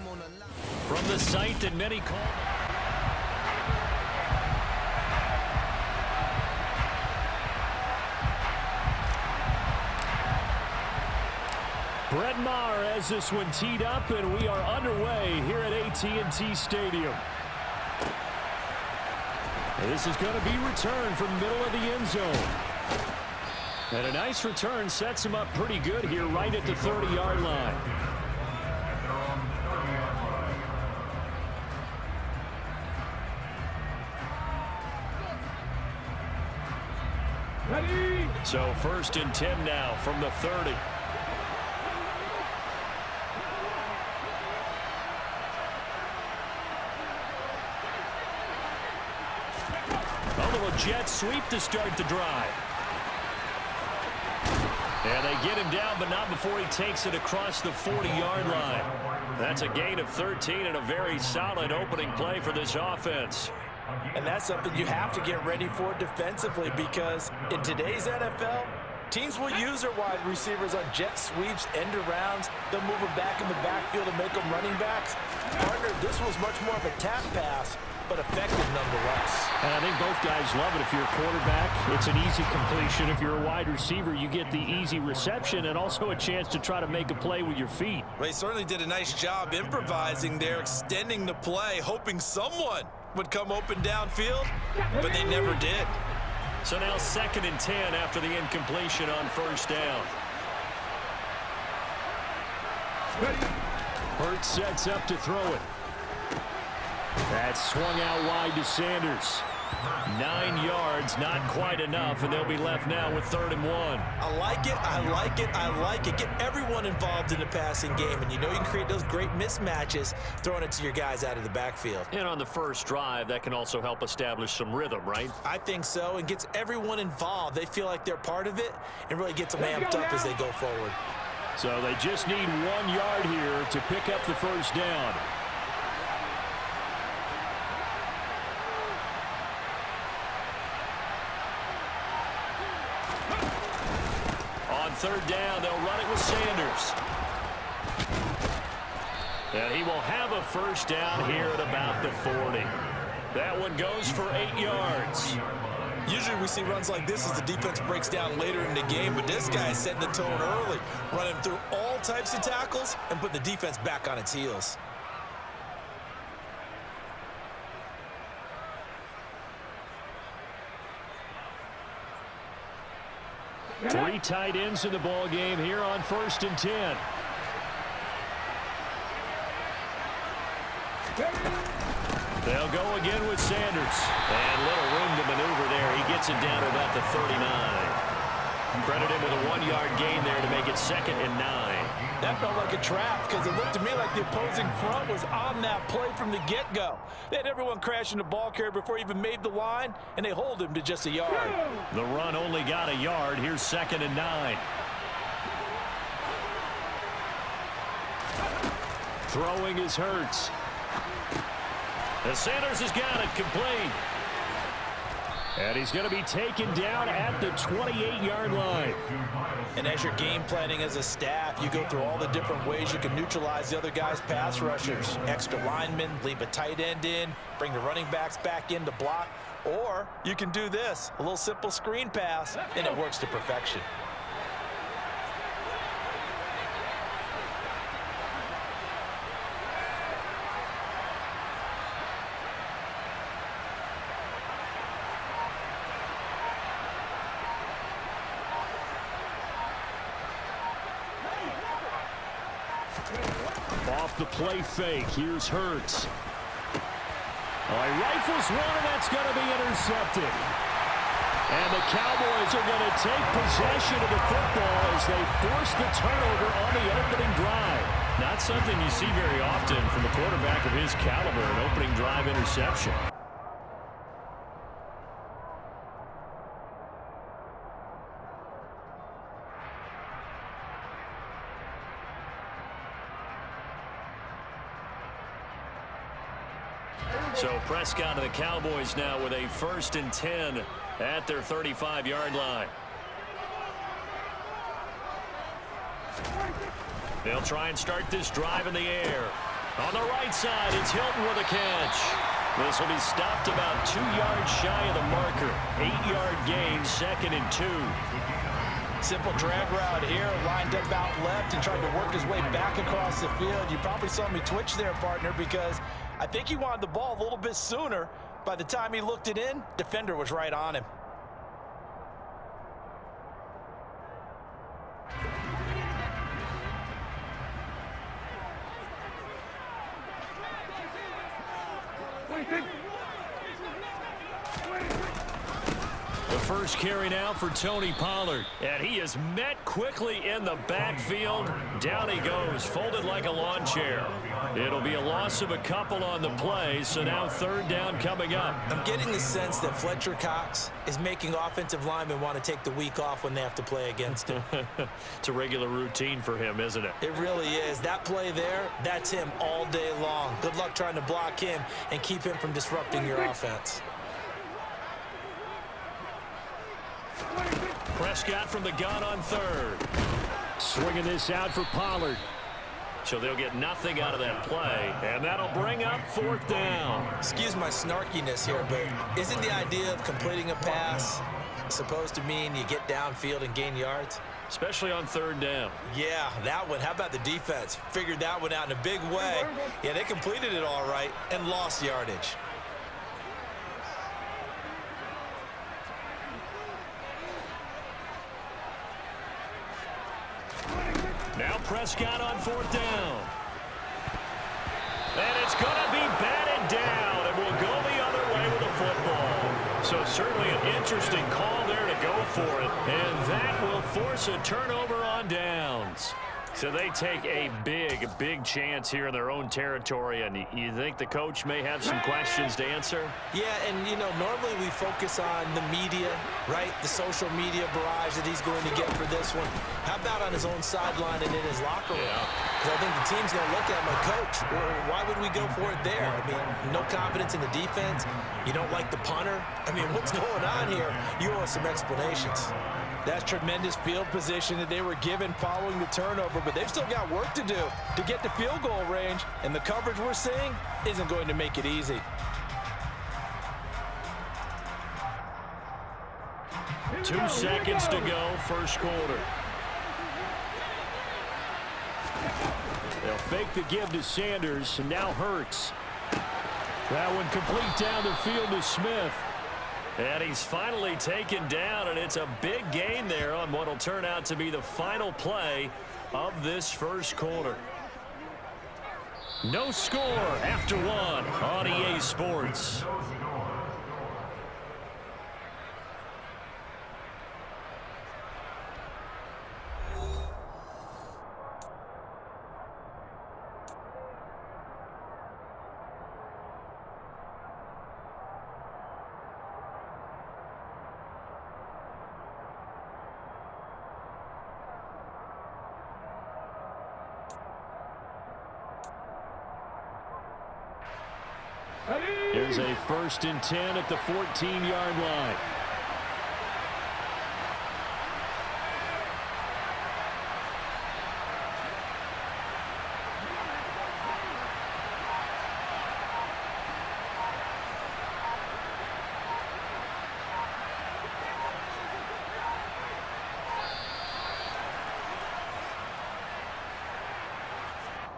From the site that many call Brett Maher has this one teed up, and we are underway here at AT&T Stadium. This is going to be returned from the middle of the end zone. And a nice return sets him up pretty good here right at the 30-yard line. Ready? So 1st and 10 now from the 30. A little jet sweep to start the drive. And they get him down, but not before he takes it across the 40-yard line. That's a gain of 13 and a very solid opening play for this offense. And that's something you have to get ready for defensively, because in today's NFL, teams will use their wide receivers on jet sweeps, end arounds. They'll move them back in the backfield and make them running backs. Partner, this was much more of a tap pass, but effective nonetheless. And I think both guys love it. If you're a quarterback, it's an easy completion. If you're a wide receiver, you get the easy reception and also a chance to try to make a play with your feet. Well, he certainly did a nice job improvising there, extending the play, hoping someone would come open downfield, but they never did. So now 2nd and 10 after the incompletion on 1st down. Hurts sets up to throw it. That's swung out wide to Sanders. 9 yards, not quite enough, and they'll be left now with 3rd and 1. I like it, I like it, I like it. Get everyone involved in the passing game, and you know you can create those great mismatches throwing it to your guys out of the backfield. And on the first drive, that can also help establish some rhythm, right? I think so, and gets everyone involved. They feel like they're part of it, and really gets them amped up as they go forward. So they just need 1 yard here to pick up the 1st down. On 3rd down, they'll run it with Sanders. And he will have a 1st down here at about the 40. That one goes for 8 yards. Usually we see runs like this as the defense breaks down later in the game, but this guy is setting the tone early, running through all types of tackles and putting the defense back on its heels. Three tight ends in the ball game here on 1st and 10. They'll go again with Sanders. And little room to maneuver there. He gets it down to about the 39. Credit him with a 1 yard gain there to make it 2nd and 9. That felt like a trap, because it looked to me like the opposing front was on that play from the get-go. They had everyone crashing the ball carrier before he even made the line, and they hold him to just a yard. The run only got a yard. Here's 2nd and 9. Throwing is Hurts. And Sanders has got it complete. And he's going to be taken down at the 28-yard line. And as you're game planning as a staff, you go through all the different ways you can neutralize the other guy's pass rushers. Extra linemen, leave a tight end in, bring the running backs back in to block. Or you can do this, a little simple screen pass, and it works to perfection. Off the play fake, here's Hurts. Oh, he rifles one, and that's going to be intercepted. And the Cowboys are going to take possession of the football as they force the turnover on the opening drive. Not something you see very often from a quarterback of his caliber, an opening drive interception. So Prescott and the Cowboys now with a 1st and 10 at their 35-yard line. They'll try and start this drive in the air. On the right side, it's Hilton with a catch. This will be stopped about 2 yards shy of the marker. 8-yard gain, 2nd and 2. Simple drag route here, lined up out left and tried to work his way back across the field. You probably saw me twitch there, partner, because I think he wanted the ball a little bit sooner. By the time he looked it in, defender was right on him. The first carry now for Tony Pollard. And he is met quickly in the backfield. Down he goes, folded like a lawn chair. It'll be a loss of a couple on the play, so now 3rd down coming up. I'm getting the sense that Fletcher Cox is making offensive linemen want to take the week off when they have to play against him. It's a regular routine for him, isn't it? It really is. That play there, that's him all day long. Good luck trying to block him and keep him from disrupting your offense. Prescott from the gun on 3rd. Swinging this out for Pollard. So they'll get nothing out of that play, and that'll bring up 4th down. Excuse my snarkiness here, but isn't the idea of completing a pass supposed to mean you get downfield and gain yards? Especially on 3rd down. Yeah, that one. How about the defense? Figured that one out in a big way. Yeah, they completed it all right and lost yardage. Now Prescott on 4th down. And it's going to be batted down, and we'll go the other way with the football. So certainly an interesting call there to go for it. And that will force a turnover on downs. So they take a big chance here in their own territory, and you think the coach may have some questions to answer? Yeah, and, you know, normally we focus on the media, right? The social media barrage that he's going to get for this one. How about on his own sideline and in his locker room? Because I think the team's going to look at him like, Coach, why would we go for it there? I mean, no confidence in the defense. You don't like the punter. I mean, what's going on here? You owe us some explanations. That's tremendous field position that they were given following the turnover, but they've still got work to do to get to field goal range, and the coverage we're seeing isn't going to make it easy. 2 seconds to go, first quarter. They'll fake the give to Sanders, and now Hurts. That one complete down the field to Smith. And he's finally taken down, and it's a big gain there on what will turn out to be the final play of this first quarter. No score after 1 on EA Sports. Here's a 1st and 10 at the 14-yard line.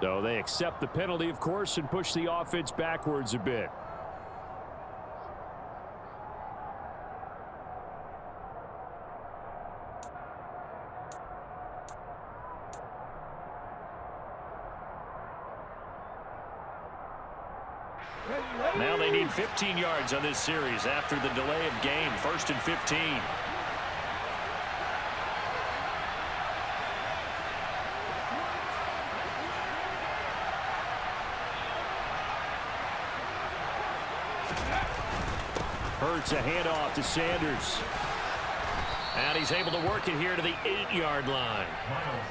So they accept the penalty, of course, and push the offense backwards a bit. Now they need 15 yards on this series after the delay of game. 1st and 15. Hurts a handoff to Sanders. And he's able to work it here to the 8-yard line.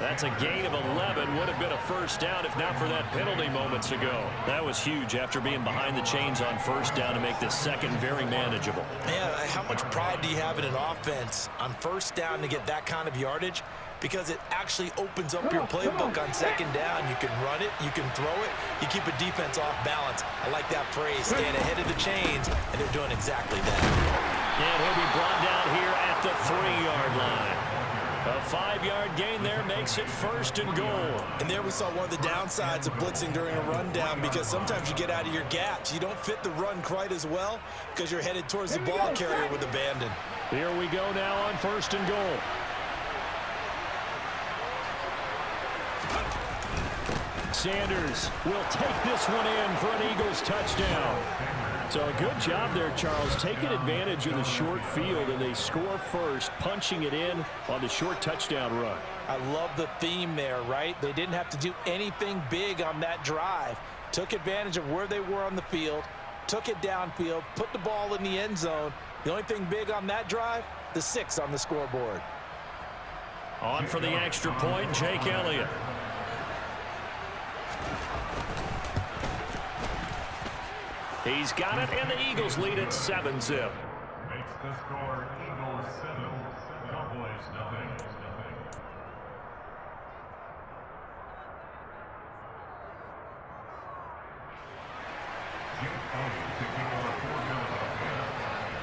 That's a gain of 11. Would have been a first down if not for that penalty moments ago. That was huge after being behind the chains on first down to make this second very manageable. Yeah, how much pride do you have in an offense on first down to get that kind of yardage? because it actually opens up your playbook on second down. You can run it, you can throw it, you keep a defense off balance. I like that phrase, staying ahead of the chains, and they're doing exactly that. And he'll be brought down here at the 3-yard line. A 5-yard gain there makes it 1st and goal. And there we saw one of the downsides of blitzing during a rundown, because sometimes you get out of your gaps. You don't fit the run quite as well because you're headed towards the ball carrier with abandon. Here we go now on 1st and goal. Sanders will take this one in for an Eagles touchdown. So a good job there, Charles, taking advantage of the short field, and they score first, punching it in on the short touchdown run. I love the theme there, right? They didn't have to do anything big on that drive. Took advantage of where they were on the field, took it downfield, put the ball in the end zone. The only thing big on that drive, the 6 on the scoreboard. On for the extra point, Jake Elliott. He's got it, and the Eagles lead at 7-zip. Makes the score Eagles 7, Cowboys nothing.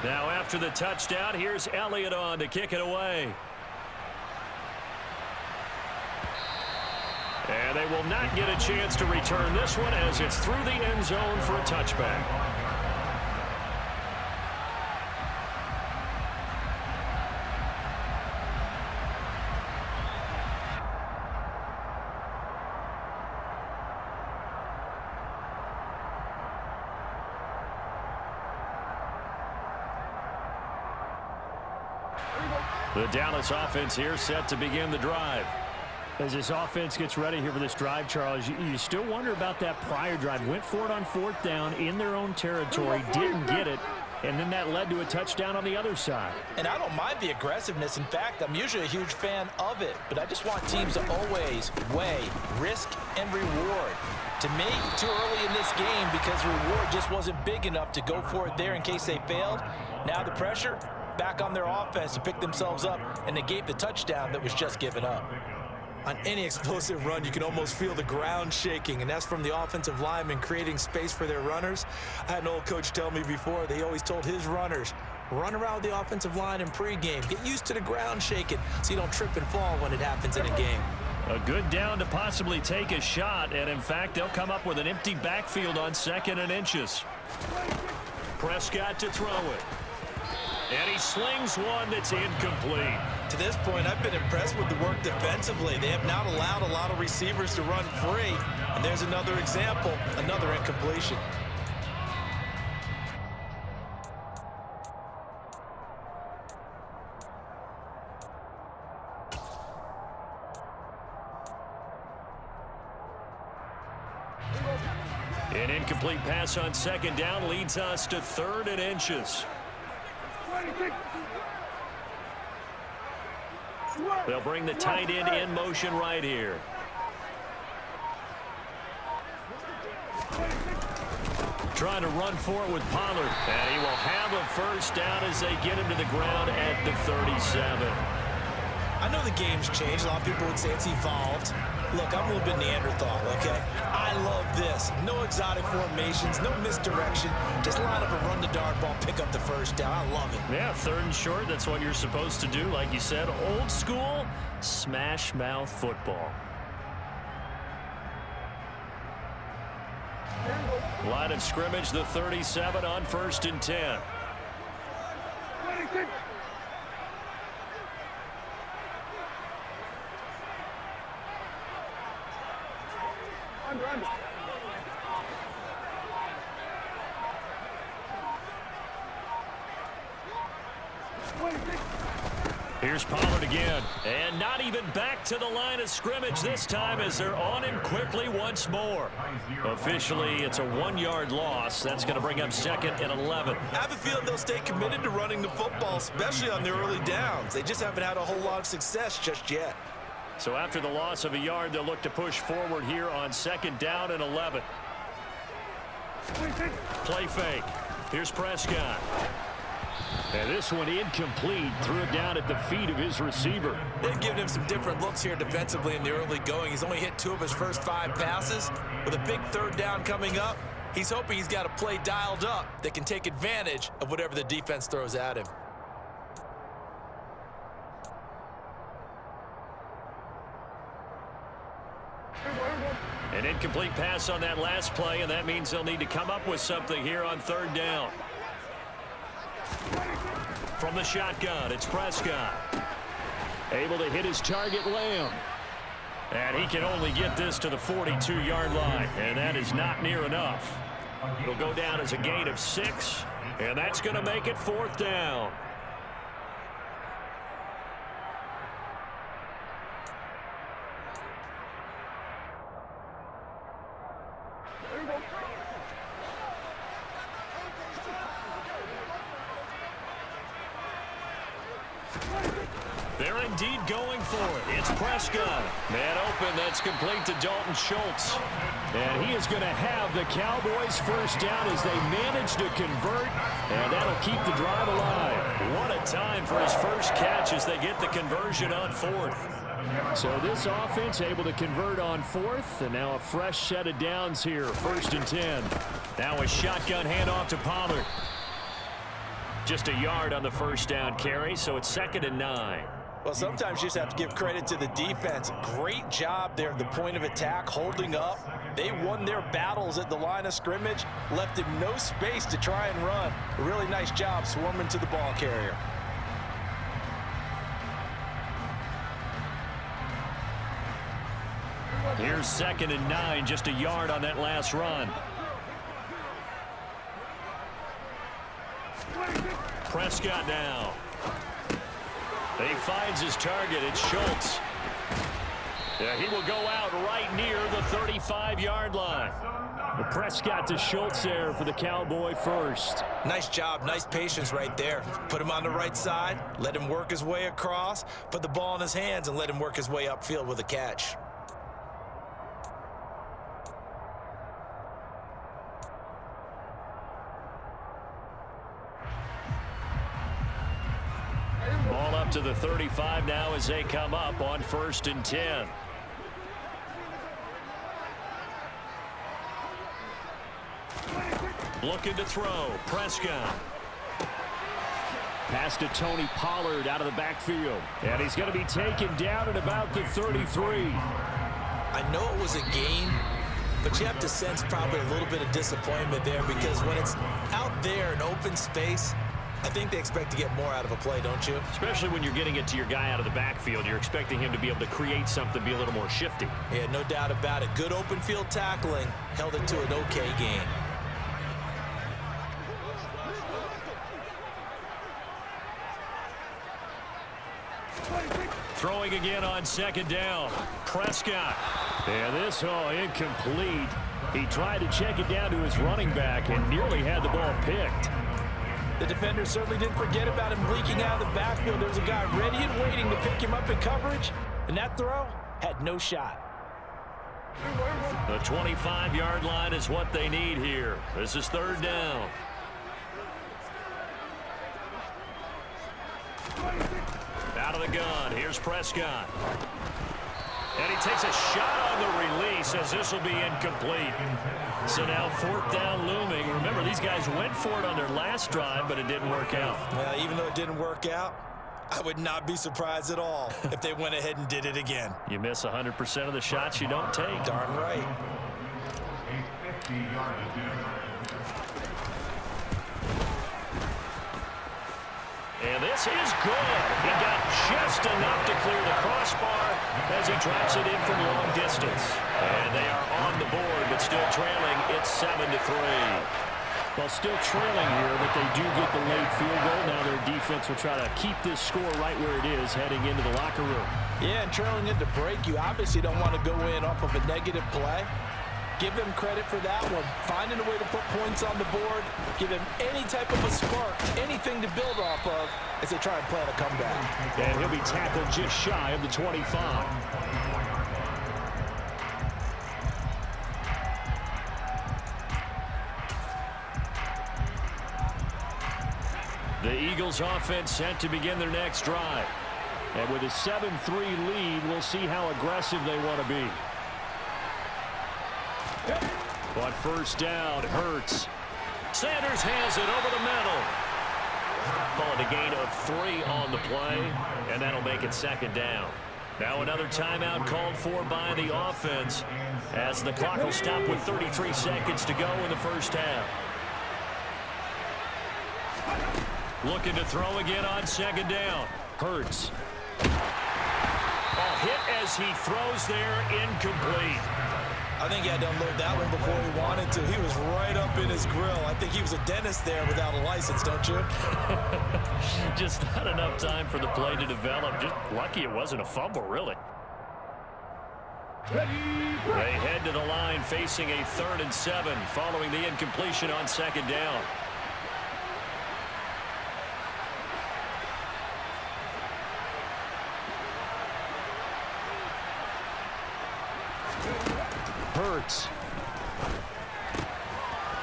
Now after the touchdown, here's Elliott on to kick it away. And they will not get a chance to return this one as it's through the end zone for a touchback. The Dallas offense here set to begin the drive. As this offense gets ready here for this drive, Charles, you still wonder about that prior drive. Went for it on 4th down in their own territory, didn't get it, and then that led to a touchdown on the other side. And I don't mind the aggressiveness. In fact, I'm usually a huge fan of it, but I just want teams to always weigh risk and reward. To me, too early in this game because the reward just wasn't big enough to go for it there in case they failed. Now the pressure back on their offense to pick themselves up and negate the touchdown that was just given up. On any explosive run, you can almost feel the ground shaking, and that's from the offensive linemen creating space for their runners. I had an old coach tell me before, they always told his runners, run around the offensive line in pregame. Get used to the ground shaking so you don't trip and fall when it happens in a game. A good down to possibly take a shot, and in fact, they'll come up with an empty backfield on 2nd and inches. Prescott to throw it. And he slings one that's incomplete. To this point, I've been impressed with the work defensively. They have not allowed a lot of receivers to run free. And there's another example, another incompletion. An incomplete pass on 2nd down leads us to 3rd and inches. They'll bring the tight end in motion right here. Trying to run for it with Pollard. And he will have a 1st down as they get him to the ground at the 37. I know the game's changed. A lot of people would say it's evolved. Look, I'm a little bit Neanderthal, okay? I love this. No exotic formations, no misdirection. Just line up a run the dart ball, pick up the 1st down. I love it. Yeah, 3rd and short. That's what you're supposed to do. Like you said, old school smash mouth football. Line of scrimmage, the 37 on 1st and 10. Here's Pollard again, and not even back to the line of scrimmage this time as they're on him quickly once more. Officially, it's a 1-yard loss. That's going to bring up 2nd and 11. I have a feeling they'll stay committed to running the football, especially on their early downs. They just haven't had a whole lot of success just yet. So after the loss of a yard, they'll look to push forward here on 2nd down and 11. Play fake. Here's Prescott. And this one incomplete. Threw it down at the feet of his receiver. They've given him some different looks here defensively in the early going. He's only hit 2 of his first 5 passes. With a big 3rd down coming up, he's hoping he's got a play dialed up that can take advantage of whatever the defense throws at him. An incomplete pass on that last play, and that means they'll need to come up with something here on 3rd down. From the shotgun, it's Prescott. Able to hit his target, Lamb. And he can only get this to the 42-yard line, and that is not near enough. It'll go down as a gain of 6, and that's going to make it 4th down. They're indeed going for it. It's Prescott. Man open, that's complete to Dalton Schultz. And he is going to have the Cowboys first down as they manage to convert, and that'll keep the drive alive. What a time for his first catch as they get the conversion on 4th. So this offense able to convert on 4th, and now a fresh set of downs here, 1st and 10. Now a shotgun handoff to Pollard. Just a yard on the first down carry, so it's 2nd and 9. Well, sometimes you just have to give credit to the defense. Great job there at the point of attack, holding up. They won their battles at the line of scrimmage, left him no space to try and run. A really nice job swarming to the ball carrier. Here's 2nd and 9, just a yard on that last run. Prescott now. He finds his target. It's Schultz. Yeah, he will go out right near the 35-yard line. Prescott to Schultz there for the Cowboy first. Nice job, nice patience right there. Put him on the right side, let him work his way across, put the ball in his hands, and let him work his way upfield with a catch. Ball up to the 35 now as they come up on 1st and 10. Looking to throw. Prescott. Pass to Tony Pollard out of the backfield. And he's going to be taken down at about the 33. I know it was a gain, but you have to sense probably a little bit of disappointment there, because when it's out there in open space, I think they expect to get more out of a play, don't you? Especially when you're getting it to your guy out of the backfield. You're expecting him to be able to create something, be a little more shifty. Yeah, no doubt about it. Good open field tackling, held it to an okay gain. Throwing again on 2nd down. Prescott. And this incomplete. He tried to check it down to his running back and nearly had the ball picked. The defender certainly didn't forget about him leaking out of the backfield. There was a guy ready and waiting to pick him up in coverage, and that throw had no shot. The 25-yard line is what they need here. This is 3rd down. Out of the gun. Here's Prescott. And he takes a shot on the release as this will be incomplete. So now 4th down looming. Remember, these guys went for it on their last drive, but it didn't work out. Well, even though it didn't work out, I would not be surprised at all if they went ahead and did it again. You miss 100% of the shots you don't take. Darn right. A 50-yard attempt. And this is good. He got just enough to clear the crossbar as he drops it in from long distance. And they are on the board, but still trailing. It's 7-3. Well, still trailing here, but they do get the late field goal. Now their defense will try to keep this score right where it is heading into the locker room. Yeah, and trailing into break, you obviously don't want to go in off of a negative play. Give them credit for that one. Finding a way to put points on the board, give them any type of a spark, anything to build off of as they try and plan a comeback. And he'll be tackled just shy of the 25. The Eagles offense set to begin their next drive. And with a 7-3 lead, we'll see how aggressive they want to be. But first down, Hurts. Sanders has it over the middle. Call it a gain of 3 on the play, and that'll make it second down. Now another timeout called for by the offense as the clock will stop with 33 seconds to go in the first half. Looking to throw again on second down. Hurts. Hit as he throws there, incomplete. I think he had to unload that one before he wanted to. He was right up in his grill. I think he was a dentist there without a license, don't you? Just not enough time for the play to develop. Just lucky it wasn't a fumble, really. They head to the line facing a 3rd and 7 following the incompletion on second down. Hurts.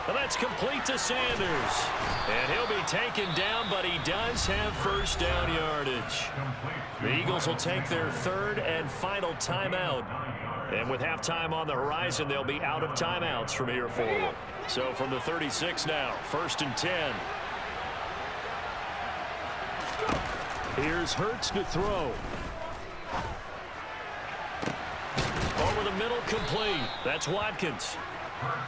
And that's complete to Sanders. And he'll be taken down, but he does have first down yardage. The Eagles will take their 3rd and final timeout. And with halftime on the horizon, they'll be out of timeouts from here forward. So from the 36 now, 1st and 10. Here's Hurts to throw. Over the middle, complete. That's Watkins.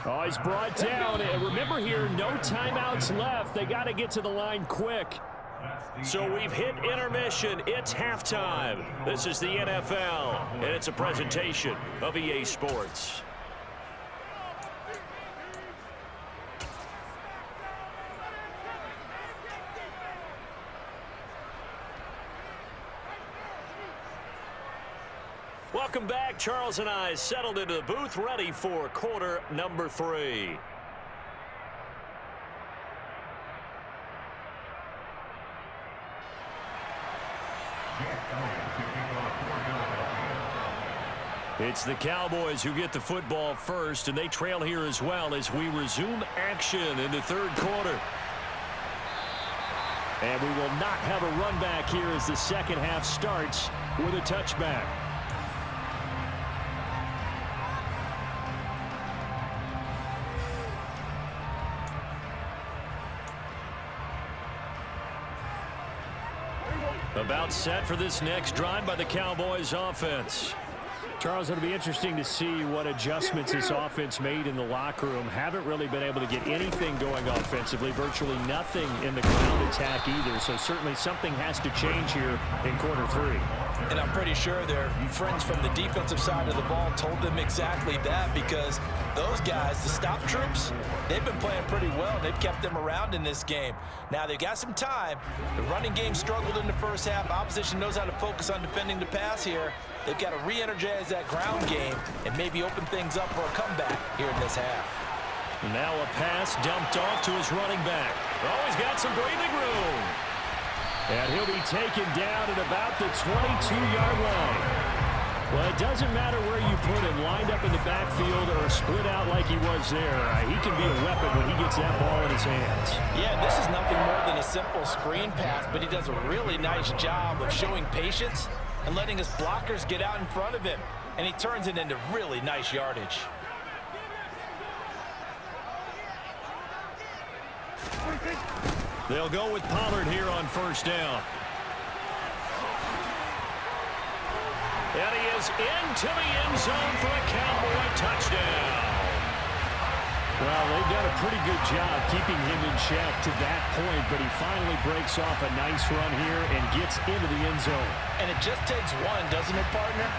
Oh, he's brought down. And remember here, no timeouts left. They got to get to the line quick. So we've hit intermission. It's halftime. This is the NFL, and it's a presentation of EA Sports. Welcome back. Charles and I settled into the booth, ready for quarter number 3. It's the Cowboys who get the football first, and they trail here as well as we resume action in the 3rd quarter. And we will not have a run back here as the second half starts with a touchback. About set for this next drive by the Cowboys offense. Charles, it'll be interesting to see what adjustments this offense made in the locker room. Haven't really been able to get anything going offensively, virtually nothing in the ground attack either. So certainly something has to change here in quarter 3. And I'm pretty sure their friends from the defensive side of the ball told them exactly that, because those guys, the stop troops, they've been playing pretty well. They've kept them around in this game. Now they've got some time. The running game struggled in the first half. Opposition knows how to focus on defending the pass here. They've got to re-energize that ground game and maybe open things up for a comeback here in this half. Now a pass dumped off to his running back. Oh, he's got some breathing room. And he'll be taken down at about the 22-yard line. Well, it doesn't matter where you put him, lined up in the backfield or split out like he was there. He can be a weapon when he gets that ball in his hands. Yeah, this is nothing more than a simple screen pass, but he does a really nice job of showing patience and letting his blockers get out in front of him. And he turns it into really nice yardage. They'll go with Pollard here on first down. And he is into the end zone for a Cowboy touchdown. Well, they've done a pretty good job keeping him in check to that point, but he finally breaks off a nice run here and gets into the end zone. And it just takes one, doesn't it, partner?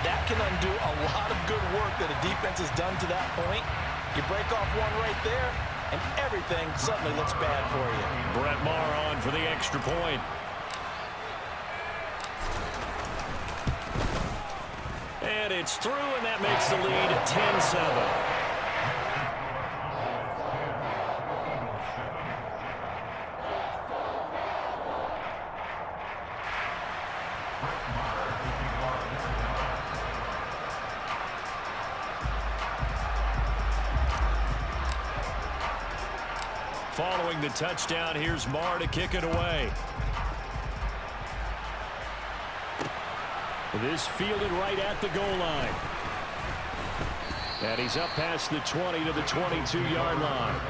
That can undo a lot of good work that a defense has done to that point. You break off one right there, and everything suddenly looks bad for you. Brett Maher on for the extra point. And it's through, and that makes the lead 10-7. following the touchdown. Here's Marr to kick it away. This fielded right at the goal line. And he's up past the 20 to the 22-yard line.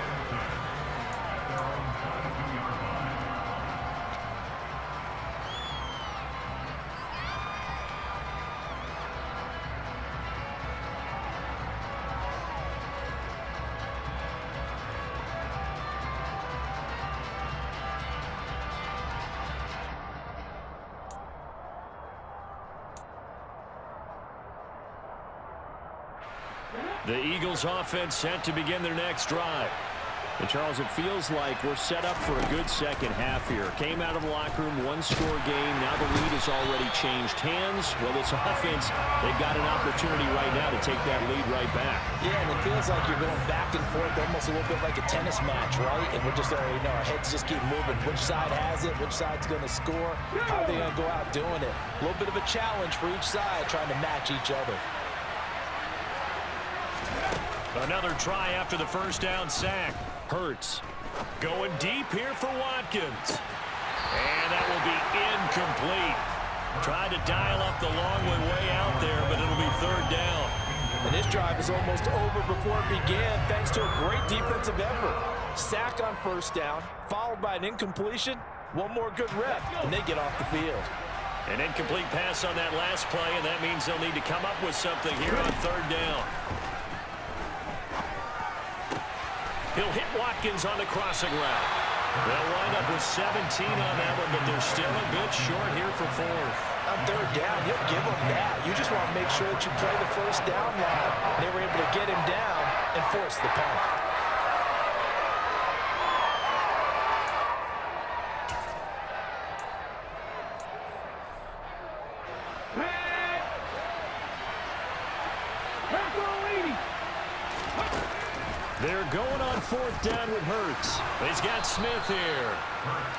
The Eagles offense set to begin their next drive. And Charles, it feels like we're set up for a good second half here. Came out of the locker room, one-score game. Now the lead has already changed hands. Well, this offense, they've got an opportunity right now to take that lead right back. Yeah, and it feels like you're going back and forth almost a little bit like a tennis match, right? And we're just already know our heads just keep moving. Which side has it? Which side's going to score? How are they going to go out doing it? A little bit of a challenge for each side trying to match each other. Another try after the first down sack. Hurts going deep here for Watkins. And that will be incomplete. Tried to dial up the long way out there, but it'll be third down. And this drive is almost over before it began thanks to a great defensive effort. Sack on first down, followed by an incompletion. One more good rep, and they get off the field. An incomplete pass on that last play, and that means they'll need to come up with something here on third down. He'll hit Watkins on the crossing route. They'll wind up with 17 on that one, but they're still a bit short here for fourth. On third down, you'll give them that. You just want to make sure that you play the first down line. They were able to get him down and force the punt. They're going on fourth down with Hurts. He's got Smith here.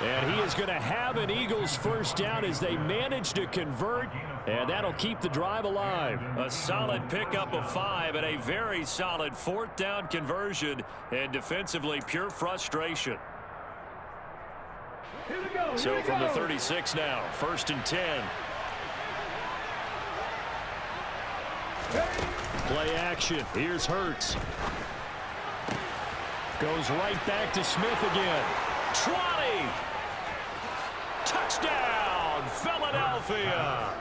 And he is going to have an Eagles first down as they manage to convert. And that'll keep the drive alive. A solid pickup of 5 and a very solid fourth down conversion. And defensively, pure frustration. So from the 36 now, 1st and 10. Play action. Here's Hurts. Goes right back to Smith again. Trotty. Touchdown, Philadelphia.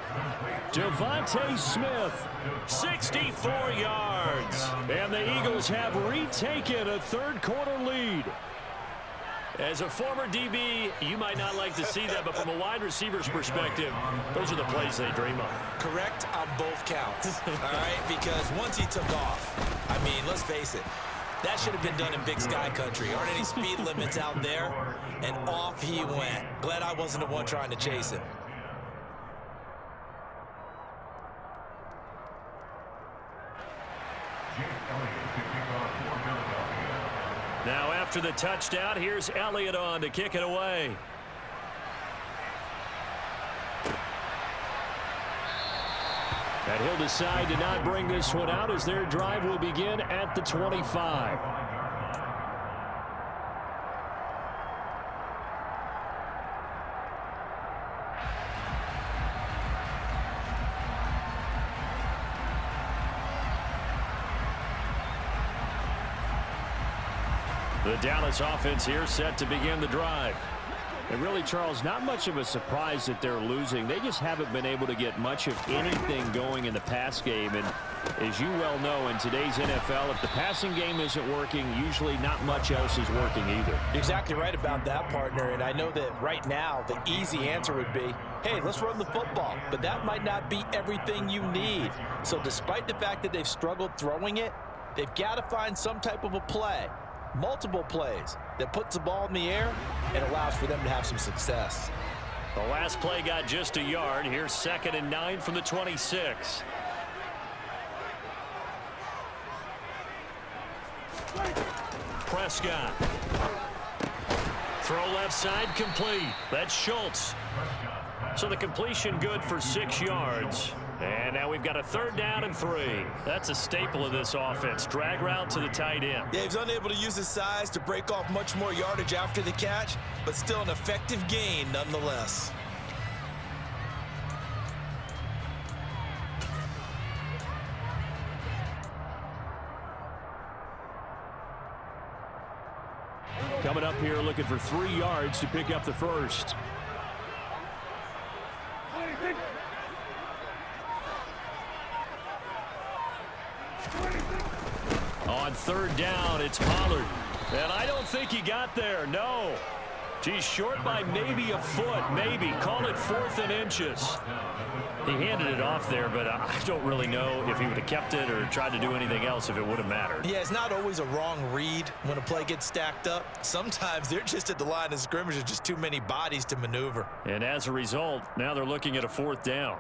Devontae Smith, 64 yards. And the Eagles have retaken a third-quarter lead. As a former DB, you might not like to see that, but from a wide receiver's perspective, those are the plays they dream of. Correct on both counts, all right? Because once he took off, I mean, let's face it, that should have been done in Big Sky country. Aren't any speed limits out there? And off he went. Glad I wasn't the one trying to chase him. Now after the touchdown, here's Elliott on to kick it away. And he'll decide to not bring this one out as their drive will begin at the 25. The Dallas offense here set to begin the drive. And really, Charles, not much of a surprise that they're losing. They just haven't been able to get much of anything going in the pass game. And as you well know, in today's NFL, if the passing game isn't working, usually not much else is working either. Exactly right about that, partner. And I know that right now the easy answer would be, hey, let's run the football. But that might not be everything you need. So despite the fact that they've struggled throwing it, they've got to find some type of a play. Multiple plays that puts the ball in the air and allows for them to have some success. The last play got just a yard. Here's 2nd and 9 from the 26. Prescott. Throw left side complete. That's Schultz. So the completion good for 6 yards. And And now we've got a 3rd down and 3. That's a staple of this offense. Drag route to the tight end. Yeah, he's unable to use his size to break off much more yardage after the catch, but still an effective gain nonetheless. Coming up here looking for 3 yards to pick up the first. On 3rd down, it's Pollard. And I don't think he got there, no. He's short by maybe a foot, maybe. Call it 4th and inches. He handed it off there, but I don't really know if he would have kept it or tried to do anything else if it would have mattered. Yeah, it's not always a wrong read when a play gets stacked up. Sometimes they're just at the line of scrimmage. There's just too many bodies to maneuver. And as a result, now they're looking at a 4th down.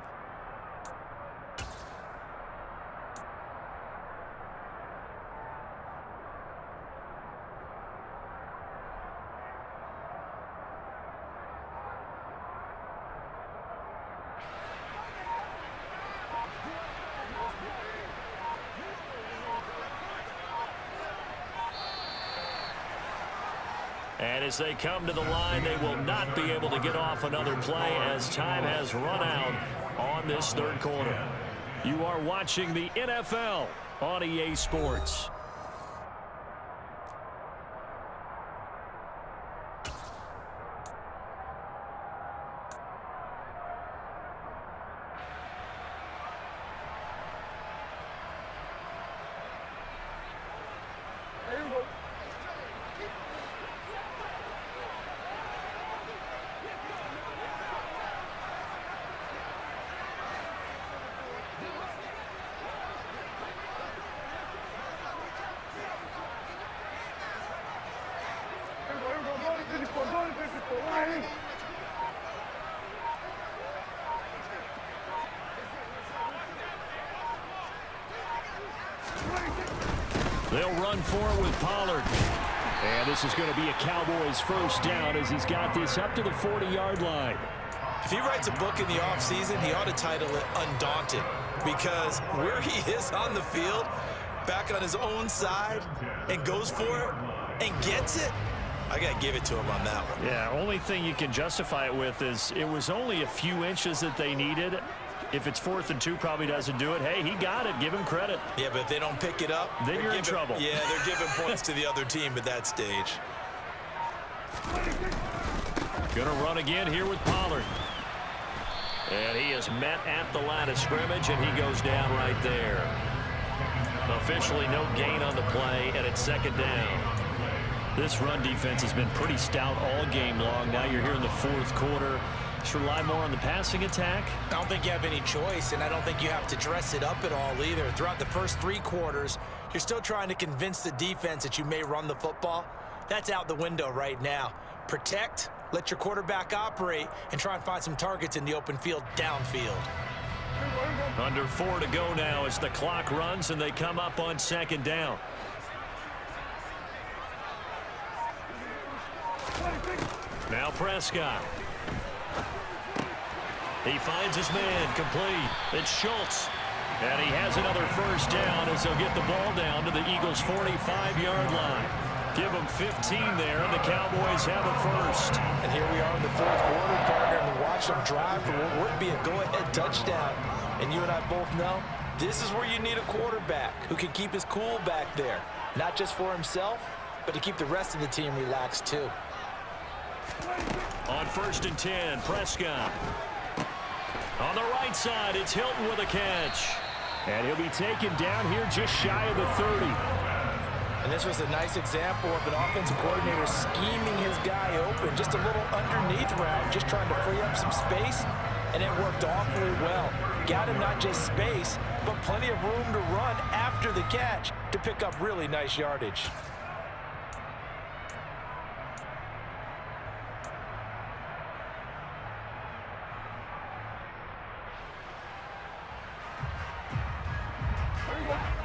And as they come to the line, they will not be able to get off another play as time has run out on this 3rd quarter. You are watching the NFL on EA Sports. They'll run for it with Pollard. And this is going to be a Cowboys 1st down as he's got this up to the 40-yard line. If he writes a book in the offseason, he ought to title it Undaunted, because where he is on the field, back on his own side, and goes for it and gets it, I got to give it to him on that one. Yeah, only thing you can justify it with is it was only a few inches that they needed. If it's 4th and 2, probably doesn't do it. Hey, he got it. Give him credit. Yeah, but if they don't pick it up, then you're in trouble. Yeah, they're giving points to the other team at that stage. Gonna run again here with Pollard. And he is met at the line of scrimmage, and he goes down right there. Officially no gain on the play, and it's 2nd down. This run defense has been pretty stout all game long. Now you're here in the 4th quarter. Just rely more on the passing attack. I don't think you have any choice, and I don't think you have to dress it up at all either. Throughout the first 3 quarters, you're still trying to convince the defense that you may run the football. That's out the window right now. Protect, let your quarterback operate, and try and find some targets in the open field downfield. Under 4 to go now as the clock runs and they come up on 2nd down. Now Prescott. He finds his man complete. It's Schultz. And he has another 1st down as they'll get the ball down to the Eagles' 45-yard line. Give them 15 there, and the Cowboys have a 1st. And here we are in the 4th quarter, partner, and watch them drive for what would be a go-ahead touchdown. And you and I both know this is where you need a quarterback who can keep his cool back there. Not just for himself, but to keep the rest of the team relaxed too. On 1st and 10, Prescott. On the right side, it's Hilton with a catch. And he'll be taken down here just shy of the 30. And this was a nice example of an offensive coordinator scheming his guy open. Just a little underneath route, just trying to free up some space. And it worked awfully well. Got him not just space, but plenty of room to run after the catch to pick up really nice yardage.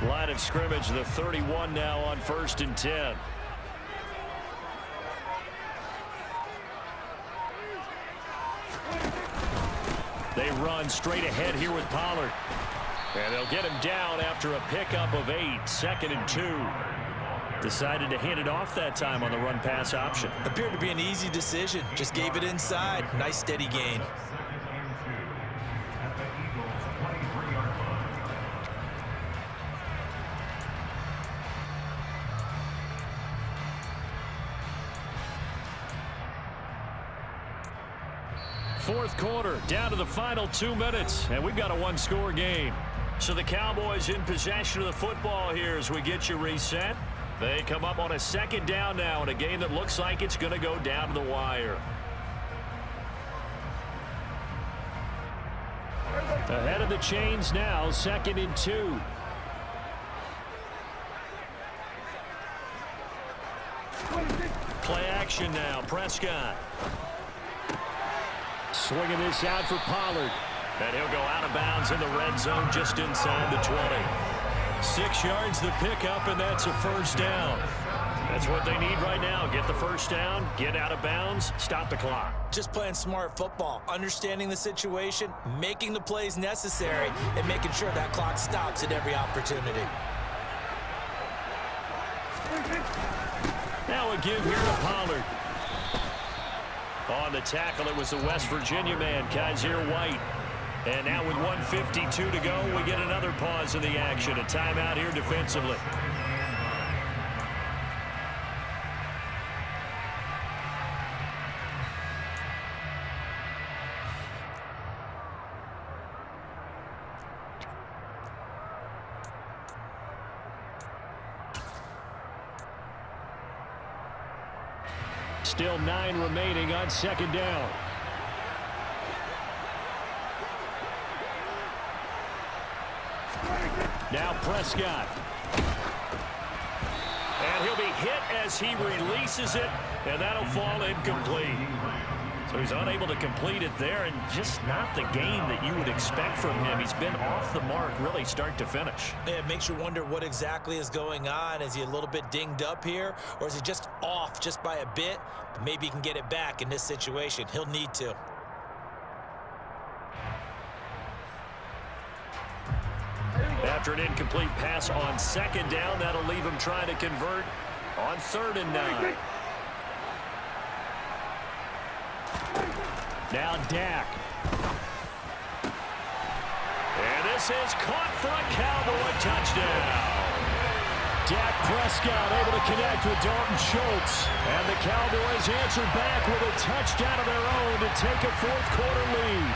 Line of scrimmage, the 31 now on 1st and 10. They run straight ahead here with Pollard. And they'll get him down after a pickup of 8, 2nd and 2. Decided to hand it off that time on the run-pass option. Appeared to be an easy decision. Just gave it inside. Nice steady gain. Fourth quarter, down to the final 2 minutes, and we've got a one-score game. So the Cowboys in possession of the football here as we get you reset. They come up on a 2nd down now in a game that looks like it's going to go down to the wire. Ahead of the chains now, 2nd and 2. Play action now, Prescott. Swinging this out for Pollard. And he'll go out of bounds in the red zone just inside the 20. 6 yards the pickup, and that's a 1st down. That's what they need right now. Get the 1st down, get out of bounds, stop the clock. Just playing smart football, understanding the situation, making the plays necessary, and making sure that clock stops at every opportunity. Now a give here to Pollard. On the tackle, it was the West Virginia man, Kaiser White. And now with 1:52 to go, we get another pause in the action. A timeout here defensively. Still 9 remaining on 2nd down. Now Prescott. And he'll be hit as he releases it, and that'll fall incomplete. So he's unable to complete it there, and just not the game that you would expect from him. He's been off the mark really start to finish. Yeah, it makes you wonder what exactly is going on. Is he a little bit dinged up here, or is he just off just by a bit? Maybe he can get it back in this situation. He'll need to. After an incomplete pass on 2nd down, that'll leave him trying to convert on 3rd and 9. Now Dak. And this is caught for a Cowboy touchdown. Dak Prescott able to connect with Dalton Schultz. And the Cowboys answer back with a touchdown of their own to take a 4th quarter lead.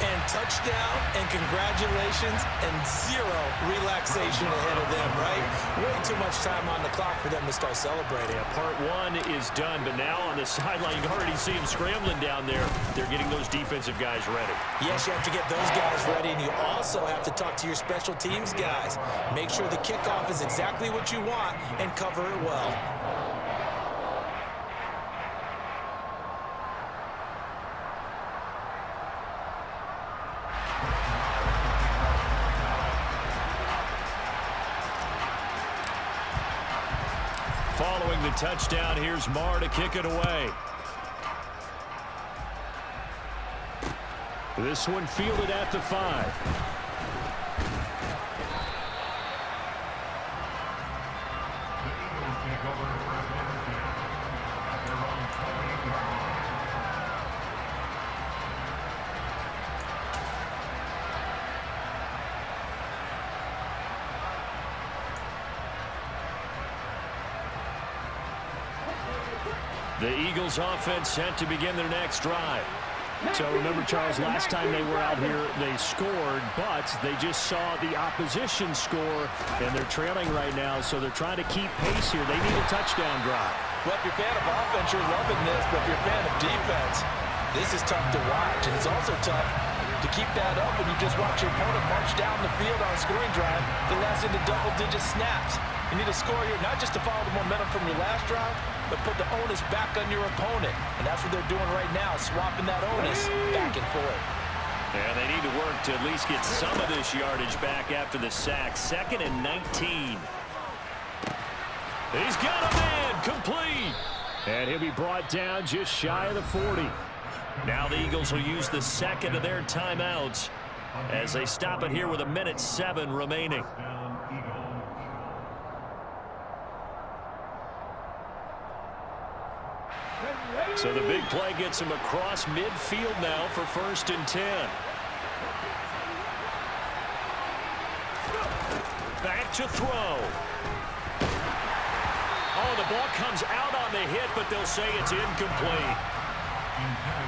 And touchdown and congratulations and 0 relaxation ahead of them, right? Way too much time on the clock for them to start celebrating. Yeah, part 1 is done, but now on the sideline, you can already see them scrambling down there. They're getting those defensive guys ready. Yes, you have to get those guys ready, and you also have to talk to your special teams guys. Make sure the kickoff is exactly what you want and cover it well. Following the touchdown, here's Marr to kick it away. This one fielded at the 5. The Eagles offense set to begin their next drive. So remember, Charles, last time they were out here, they scored, but they just saw the opposition score, and they're trailing right now, so they're trying to keep pace here. They need a touchdown drive. Well, if you're a fan of offense, you're loving this, but if you're a fan of defense, this is tough to watch, and it's also tough to keep that up when you just watch your opponent march down the field on a scoring drive that lasts into double-digit snaps. You need to score here, not just to follow the momentum from your last drive, but put the onus back on your opponent. And that's what they're doing right now, swapping that onus back and forth. And they need to work to at least get some of this yardage back after the sack. 2nd and 19. He's got a man, complete. And he'll be brought down just shy of the 40. Now the Eagles will use the 2nd of their timeouts as they stop it here with 1:07 remaining. So the big play gets him across midfield now for 1st and 10. Back to throw. Oh, the ball comes out on the hit, but they'll say it's incomplete.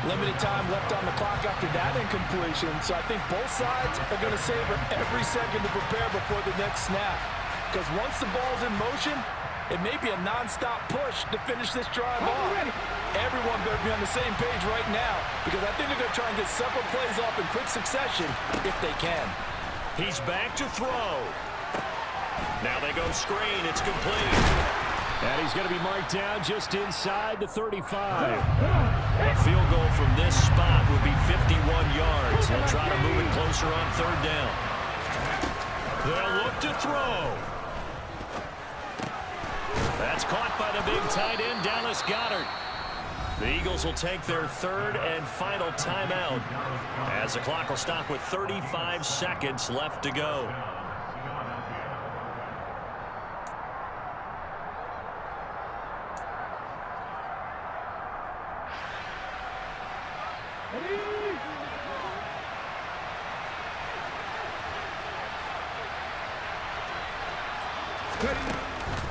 Limited time left on the clock after that incompletion, so I think both sides are going to savor every second to prepare before the next snap. Because once the ball's in motion, it may be a non-stop push to finish this drive off. Everyone better be on the same page right now, because I think they're going to try and get several plays off in quick succession if they can. He's back to throw. Now they go screen. It's complete. And he's going to be marked down just inside the 35. A field goal from this spot would be 51 yards. They'll try to move it closer on 3rd down. They'll look to throw. That's caught by the big tight end, Dallas Goedert. The Eagles will take their 3rd and final timeout as the clock will stop with 35 seconds left to go.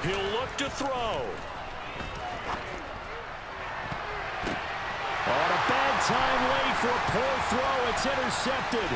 He'll look to throw. On a bad time late for a poor throw. It's intercepted.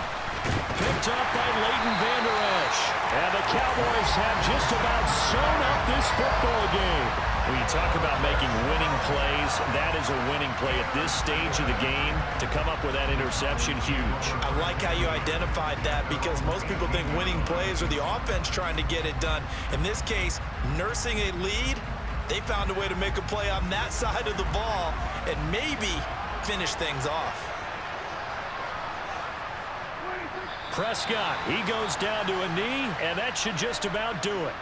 Picked up by Leighton Vander Esch. And the Cowboys have just about sewn up this football game. When you talk about making winning plays, that is a winning play at this stage of the game. To come up with that interception, huge. I like how you identified that, because most people think winning plays are the offense trying to get it done. In this case, nursing a lead, they found a way to make a play on that side of the ball and maybe finish things off. Prescott, he goes down to a knee, and that should just about do it.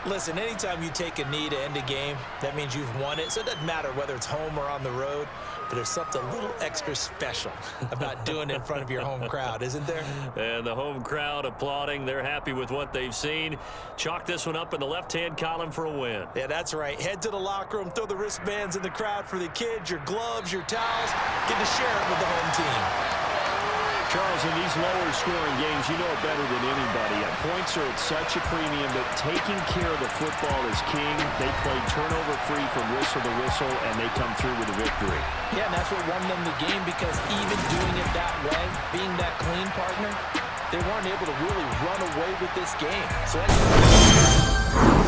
Listen, anytime you take a knee to end a game, that means you've won it. So it doesn't matter whether it's home or on the road, but there's something a little extra special about doing it in front of your home crowd, isn't there? And the home crowd applauding. They're happy with what they've seen. Chalk this one up in the left-hand column for a win. Yeah, that's right. Head to the locker room, throw the wristbands in the crowd for the kids, your gloves, your towels. Get to share it with the home team. Charles, in these lower-scoring games, you know it better than anybody. Points are at such a premium that taking care of the football is king. They play turnover-free from whistle to whistle, and they come through with a victory. Yeah, and that's what won them the game, because even doing it that way, being that clean partner, they weren't able to really run away with this game. So that's